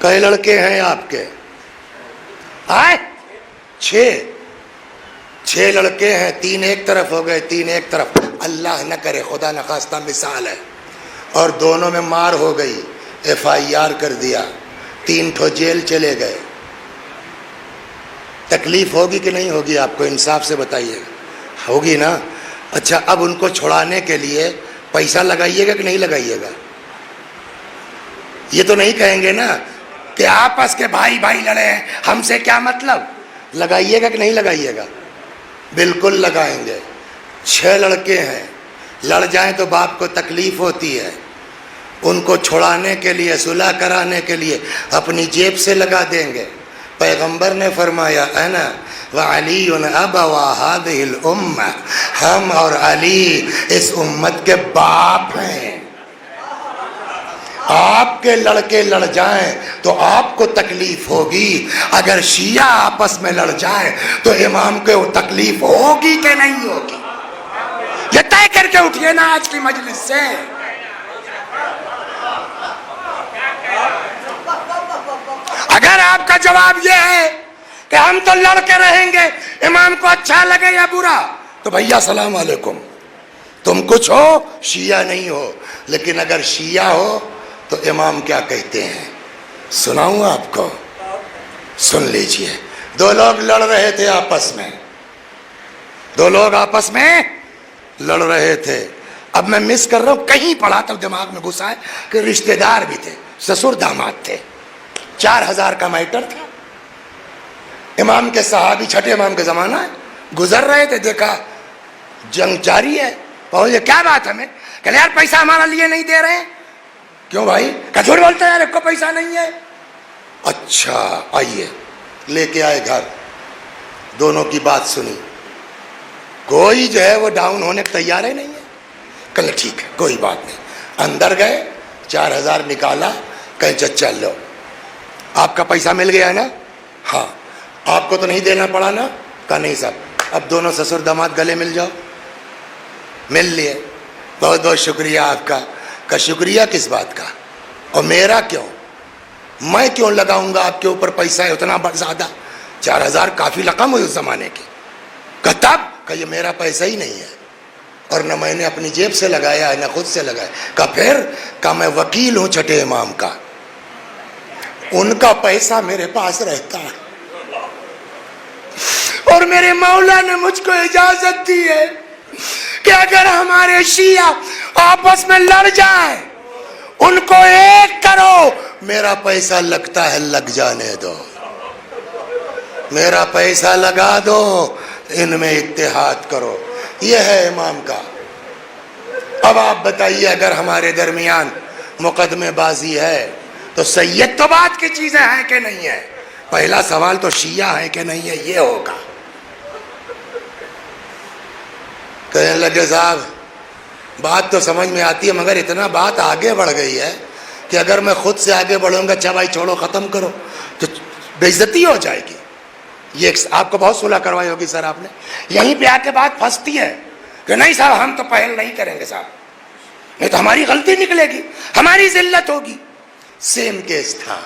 کئے لڑکے ہیں آپ کے؟ آئے 6 لڑکے ہیں، 3 ایک طرف ہو گئے، 3 ایک طرف، اللہ نہ کرے خدا نخواستہ مثال ہے، اور دونوں میں مار ہو گئی، FIR کر دیا، 3 ٹھو جیل چلے گئے، تکلیف ہوگی کہ نہیں ہوگی؟ آپ کو انصاف سے بتائیے، ہوگی نا؟ اچھا، اب ان کو چھڑانے کے لیے پیسہ لگائیے گا کہ نہیں لگائیے گا؟ یہ تو نہیں کہیں گے نا کہ آپس کے بھائی بھائی لڑے ہیں، ہم سے کیا مطلب؟ لگائیے گا کہ نہیں لگائیے گا؟ بالکل لگائیں گے۔ 6 لڑکے ہیں، لڑ جائیں تو باپ کو تکلیف ہوتی ہے، ان کو چھڑانے کے لیے، صلح کرانے کے لیے اپنی جیب سے لگا دیں گے۔ پیغمبر نے فرمایا انا وعلی ابوا هذه الامہ، ہم اور علی اس امت کے باپ ہیں۔ آپ کے لڑکے لڑ جائیں تو آپ کو تکلیف ہوگی، اگر شیعہ آپس میں لڑ جائیں تو امام کو تکلیف ہوگی کہ نہیں ہوگی؟ یہ طے کر کے اٹھیے نا آج کی مجلس سے۔ اگر آپ کا جواب یہ ہے کہ ہم تو لڑ کے رہیں گے، امام کو اچھا لگے یا برا، تو بھیا السلام علیکم، تم کچھ ہو، شیعہ نہیں ہو، لیکن اگر شیعہ ہو تو امام کیا کہتے ہیں سناؤں آپ کو؟ سن لیجئے۔ 2 لوگ لڑ رہے تھے آپس میں، 2 لوگ آپس میں لڑ رہے تھے۔ اب میں مس کر رہا ہوں، کہیں پڑھا تو دماغ میں گھسا ہے کہ رشتہ دار بھی تھے، سسر داماد تھے، 4000 کا میٹر تھا۔ امام کے صحابی، چھٹے امام کے زمانہ ہے، گزر رہے تھے، دیکھا جنگ جاری ہے، پہنچے، کیا بات ہمیں؟ کہ یار پیسہ ہمارا لیے نہیں دے رہے ہیں۔ کیوں بھائی؟ کہ جھوٹ بولتے ہیں یار، ایک کو پیسہ نہیں ہے۔ اچھا آئیے، لے کے آئے گھر، دونوں کی بات سنی، کوئی جو ہے وہ ڈاؤن ہونے کو تیار ہے نہیں ہے، کہ ٹھیک ہے کوئی بات نہیں۔ اندر گئے، 4000 نکالا، کہیں چچا لو، آپ کا پیسہ مل گیا ہے نا؟ ہاں۔ آپ کو تو نہیں دینا پڑا نا؟ کہا نہیں صاحب۔ اب دونوں سسر داماد گلے مل جاؤ، مل لیے، بہت بہت شکریہ آپ کا۔ کا شکریہ کس بات کا؟ اور میرا کیوں؟ میں کیوں لگاؤں گا آپ کے اوپر پیسہ ہے اتنا زیادہ؟ 4000 کافی رقم ہوئی اس زمانے کی۔ کہ تب؟ کہ یہ میرا پیسہ ہی نہیں ہے، اور نہ میں نے اپنی جیب سے لگایا ہے نہ خود سے لگایا۔ کہ پھر؟ کہ میں وکیل ہوں چھٹے امام کا، ان کا پیسہ میرے پاس رہتا ہے، اور میرے مولا نے مجھ کو اجازت دی ہے کہ اگر ہمارے شیعہ آپس میں لڑ جائیں، ان کو ایک کرو، میرا پیسہ لگتا ہے لگ جانے دو، میرا پیسہ لگا دو، ان میں اتحاد کرو۔ یہ ہے امام کا۔ اب آپ بتائیے، اگر ہمارے درمیان مقدمے بازی ہے تو سید تو بات کی چیزیں ہیں کہ نہیں ہے؟ پہلا سوال تو شیعہ ہے کہ نہیں ہے یہ ہوگا۔ کہنے لگے صاحب بات تو سمجھ میں آتی ہے، مگر اتنا بات آگے بڑھ گئی ہے کہ اگر میں خود سے آگے بڑھوں گا، اچھا بھائی چھوڑو ختم کرو، تو بے عزتی ہو جائے گی۔ یہ آپ کو بہت صلح کروائی ہوگی سر آپ نے، یہیں پہ آ کے بات پھنستی ہے کہ نہیں صاحب ہم تو پہل نہیں کریں گے صاحب، نہیں تو ہماری غلطی نکلے گی، ہماری ذلت ہوگی۔ سیم کیس تھا،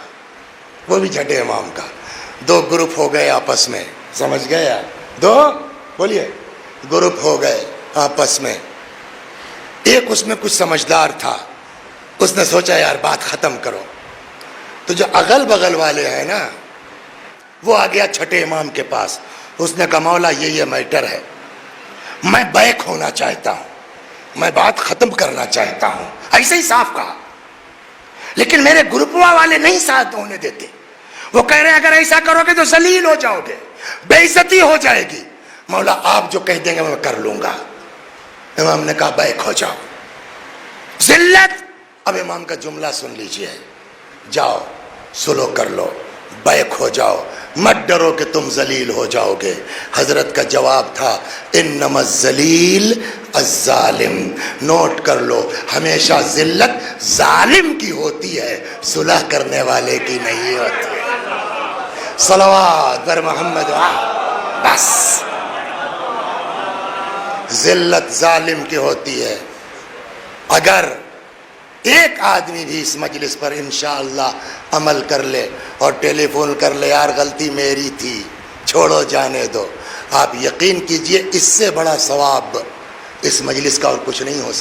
وہ بھی چھٹے امام کا۔ 2 گروپ ہو گئے آپس میں، سمجھ گئے یار؟ 2 بولیے گروپ ہو گئے آپس میں۔ ایک اس میں کچھ سمجھدار تھا، اس نے سوچا یار بات ختم کرو، تو جو اغل بغل والے ہیں نا، وہ آ گیا چھٹے امام کے پاس، اس نے کہا مولا یہ میٹر ہے، میں بیک ہونا چاہتا ہوں، میں بات ختم کرنا چاہتا ہوں، ایسے ہی صاف کہا، لیکن میرے گروپوا والے نہیں ساتھ ہونے دیتے، وہ کہہ رہے ہیں اگر ایسا کرو گے تو ذلیل ہو جاؤ گے، بے عزتی ہو جائے گی، مولا آپ جو کہہ دیں گے میں کر لوں گا۔ امام نے کہا بیک ہو جاؤ، ذلت۔ اب امام کا جملہ سن لیجئے، جاؤ سلو کر لو، بیک ہو جاؤ، مت ڈرو کہ تم ذلیل ہو جاؤ گے۔ حضرت کا جواب تھا انما الذلیل الظالم، نوٹ کر لو، ہمیشہ ذلت ظالم کی ہوتی ہے، صلح کرنے والے کی نہیں ہوتی۔ صلوات بر محمد۔ بس ذلت ظالم کی ہوتی ہے۔ اگر ایک آدمی بھی اس مجلس پر انشاءاللہ عمل کر لے اور ٹیلی فون کر لے یار غلطی میری تھی چھوڑو جانے دو، آپ یقین کیجئے اس سے بڑا ثواب اس مجلس کا اور کچھ نہیں ہو سکتا۔